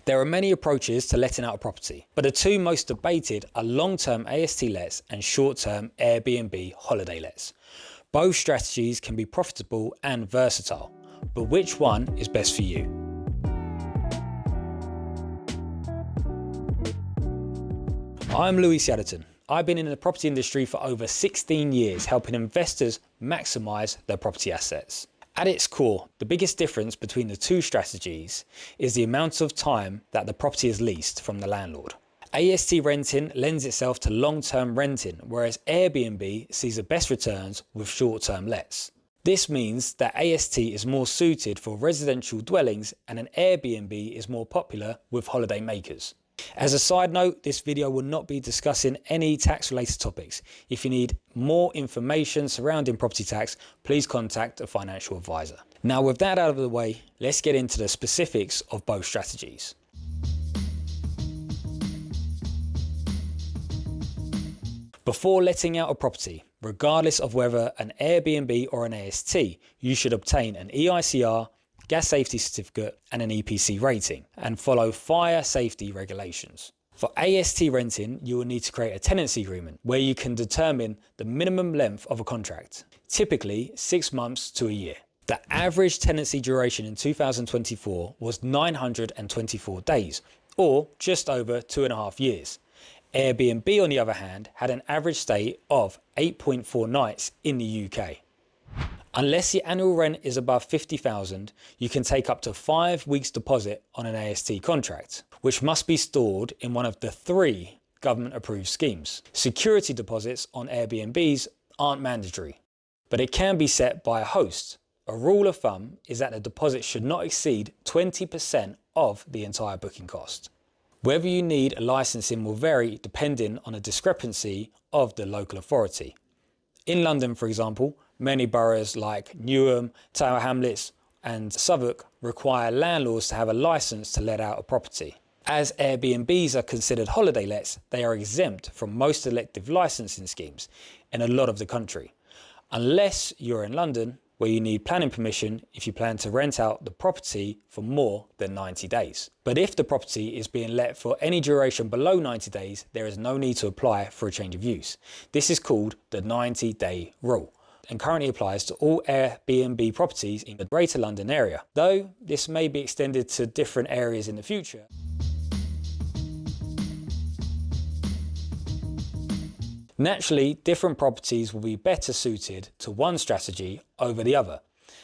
There are many approaches to letting out a property, but the two most debated are long-term AST lets and short-term Airbnb holiday lets. Both strategies can be profitable and versatile, but which one is best for you? I'm Louis Siaderton. I've been in the property industry for over 16 years, helping investors maximise their property assets. At its core, the biggest difference between the two strategies is the amount of time that the property is leased from the landlord. AST renting lends itself to long-term renting, whereas Airbnb sees the best returns with short-term lets. This means that AST is more suited for residential dwellings and an Airbnb is more popular with holiday makers. As a side note, this video will not be discussing any tax related topics. If you need more information surrounding property tax, please contact a financial advisor. Now, with that out of the way, let's get into the specifics of both strategies. Before letting out a property, regardless of whether an Airbnb or an AST, you should obtain an EICR, gas safety certificate and an EPC rating, and follow fire safety regulations. For AST renting, you will need to create a tenancy agreement where you can determine the minimum length of a contract, typically 6 months to a year. The average tenancy duration in 2024 was 924 days, or just over 2.5 years. Airbnb, on the other hand, had an average stay of 8.4 nights in the UK. Unless the annual rent is above $50,000, you can take up to 5 weeks deposit on an AST contract, which must be stored in one of the 3 government-approved schemes. Security deposits on Airbnbs aren't mandatory, but it can be set by a host. A rule of thumb is that the deposit should not exceed 20% of the entire booking cost. Whether you need a licensing will vary depending on a discrepancy of the local authority. In London, for example, many boroughs like Newham, Tower Hamlets and Southwark require landlords to have a licence to let out a property. As Airbnbs are considered holiday lets, they are exempt from most elective licensing schemes in a lot of the country, unless you're in London, where you need planning permission if you plan to rent out the property for more than 90 days. But if the property is being let for any duration below 90 days, there is no need to apply for a change of use. This is called the 90-day rule and currently applies to all Airbnb properties in the Greater London area, though this may be extended to different areas in the future. Naturally, different properties will be better suited to one strategy over the other.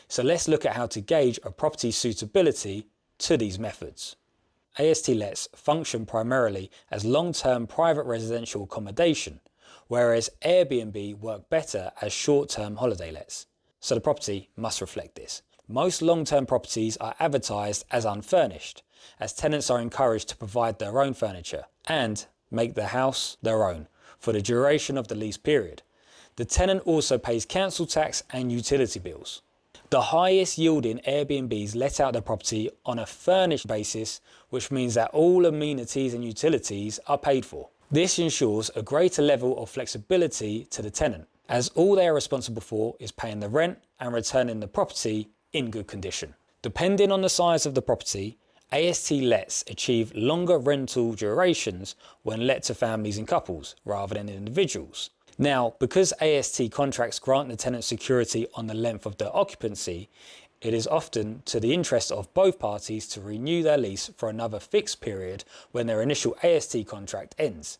So let's look at how to gauge a property's suitability to these methods. AST lets function primarily as long-term private residential accommodation, whereas Airbnb work better as short-term holiday lets. So the property must reflect this. Most long-term properties are advertised as unfurnished, as tenants are encouraged to provide their own furniture and make the house their own for the duration of the lease period. The tenant also pays council tax and utility bills. The highest yielding Airbnbs let out the property on a furnished basis, which means that all amenities and utilities are paid for. This ensures a greater level of flexibility to the tenant, as all they are responsible for is paying the rent and returning the property in good condition. Depending on the size of the property, AST lets achieve longer rental durations when let to families and couples rather than individuals. Now, because AST contracts grant the tenant security on the length of their occupancy, it is often to the interest of both parties to renew their lease for another fixed period when their initial AST contract ends.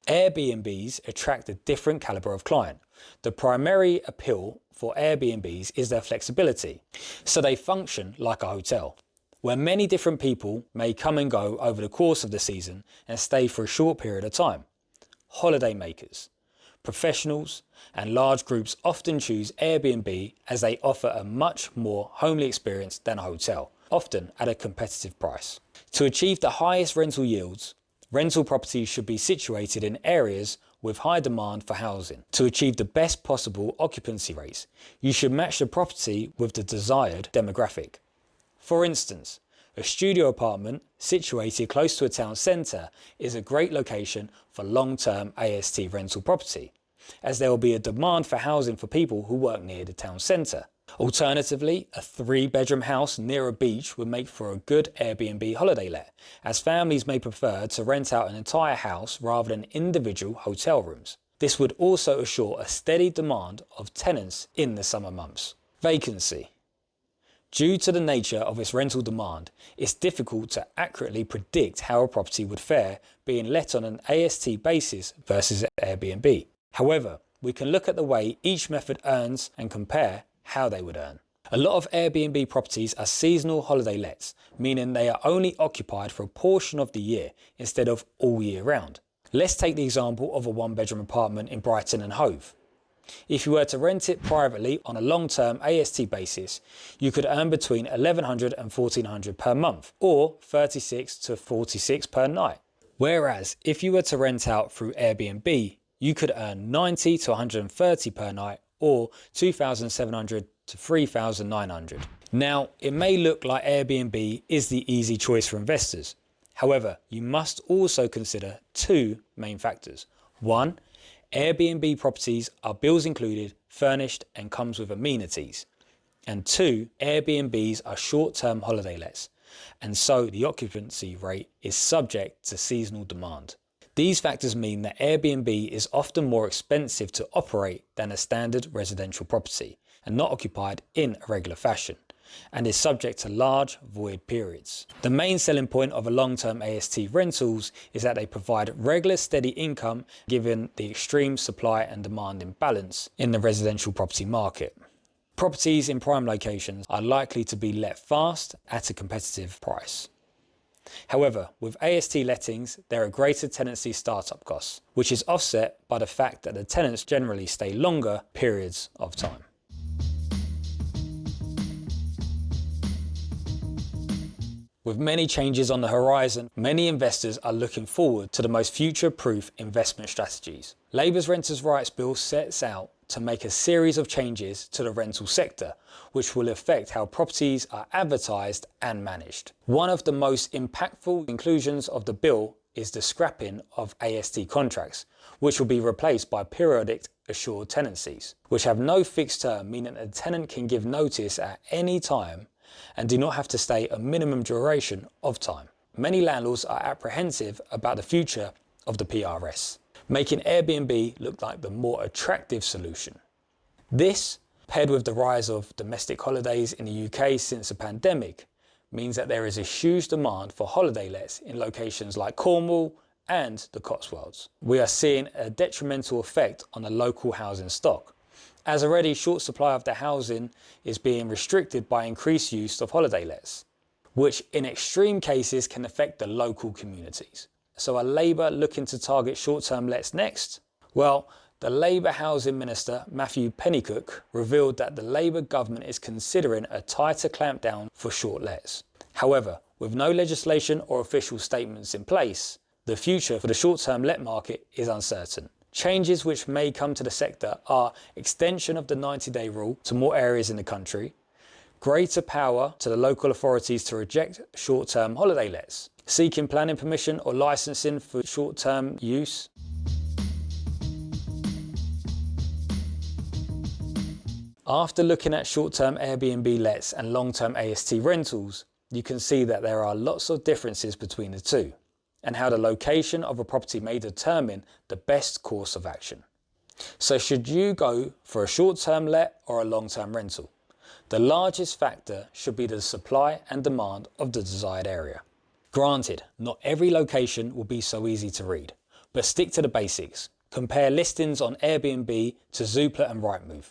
Airbnbs attract a different caliber of client. The primary appeal for Airbnbs is their flexibility, so they function like a hotel, where many different people may come and go over the course of the season and stay for a short period of time. Holiday makers, professionals and large groups often choose Airbnb as they offer a much more homely experience than a hotel, often at a competitive price. To achieve the highest rental yields, rental properties should be situated in areas with high demand for housing. To achieve the best possible occupancy rates, you should match the property with the desired demographic. For instance, a studio apartment situated close to a town centre is a great location for long-term AST rental property, as there will be a demand for housing for people who work near the town centre. Alternatively, a 3-bedroom house near a beach would make for a good Airbnb holiday let, as families may prefer to rent out an entire house rather than individual hotel rooms. This would also assure a steady demand of tenants in the summer months. Vacancy. Due to the nature of its rental demand, it's difficult to accurately predict how a property would fare being let on an AST basis versus Airbnb. However, we can look at the way each method earns and compare how they would earn. A lot of Airbnb properties are seasonal holiday lets, meaning they are only occupied for a portion of the year instead of all year round. Let's take the example of a 1-bedroom apartment in Brighton and Hove. If you were to rent it privately on a long-term AST basis, you could earn between £1,100 and £1,400 per month, or £36 to £46 per night. Whereas if you were to rent out through Airbnb, you could earn £90 to £130 per night, or £2,700 to £3,900. Now, it may look like Airbnb is the easy choice for investors. However, you must also consider 2 main factors. 1, Airbnb properties are bills included, furnished and comes with amenities. And 2, Airbnbs are short-term holiday lets, and so the occupancy rate is subject to seasonal demand. These factors mean that Airbnb is often more expensive to operate than a standard residential property and not occupied in a regular fashion, and is subject to large void periods. The main selling point of a long-term AST rentals is that they provide regular steady income given the extreme supply and demand imbalance in the residential property market. Properties in prime locations are likely to be let fast at a competitive price. However, with AST lettings, there are greater tenancy startup costs, which is offset by the fact that the tenants generally stay longer periods of time. With many changes on the horizon, many investors are looking forward to the most future-proof investment strategies. Labour's Renters' Rights Bill sets out to make a series of changes to the rental sector, which will affect how properties are advertised and managed. One of the most impactful inclusions of the bill is the scrapping of AST contracts, which will be replaced by periodic assured tenancies, which have no fixed term, meaning a tenant can give notice at any time and do not have to stay a minimum duration of time. Many landlords are apprehensive about the future of the PRS, making Airbnb look like the more attractive solution. This, paired with the rise of domestic holidays in the UK since the pandemic, means that there is a huge demand for holiday lets in locations like Cornwall and the Cotswolds. We are seeing a detrimental effect on the local housing stock, as already short supply of the housing is being restricted by increased use of holiday lets, which in extreme cases can affect the local communities. So are Labour looking to target short-term lets next? Well, the Labour Housing Minister, Matthew Pennycook, revealed that the Labour government is considering a tighter clampdown for short lets. However, with no legislation or official statements in place, the future for the short-term let market is uncertain. Changes which may come to the sector are extension of the 90-day rule to more areas in the country, greater power to the local authorities to reject short-term holiday lets, seeking planning permission or licensing for short-term use. After looking at short-term Airbnb lets and long-term AST rentals, you can see that there are lots of differences between the two, and how the location of a property may determine the best course of action. So should you go for a short-term let or a long-term rental? The largest factor should be the supply and demand of the desired area. Granted, not every location will be so easy to read, but stick to the basics. Compare listings on Airbnb to Zoopla and Rightmove,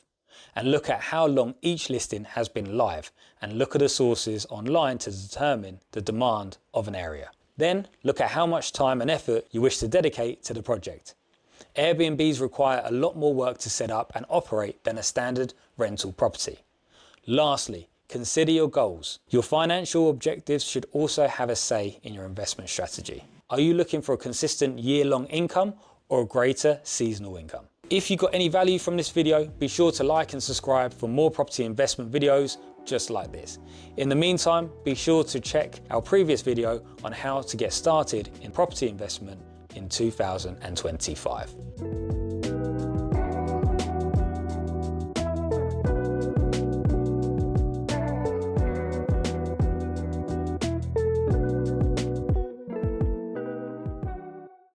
and look at how long each listing has been live, and look at the sources online to determine the demand of an area. Then look at how much time and effort you wish to dedicate to the project. Airbnbs require a lot more work to set up and operate than a standard rental property. Lastly, consider your goals. Your financial objectives should also have a say in your investment strategy. Are you looking for a consistent year-long income or a greater seasonal income? If you got any value from this video, be sure to like and subscribe for more property investment videos just like this. In the meantime, be sure to check our previous video on how to get started in property investment in 2025.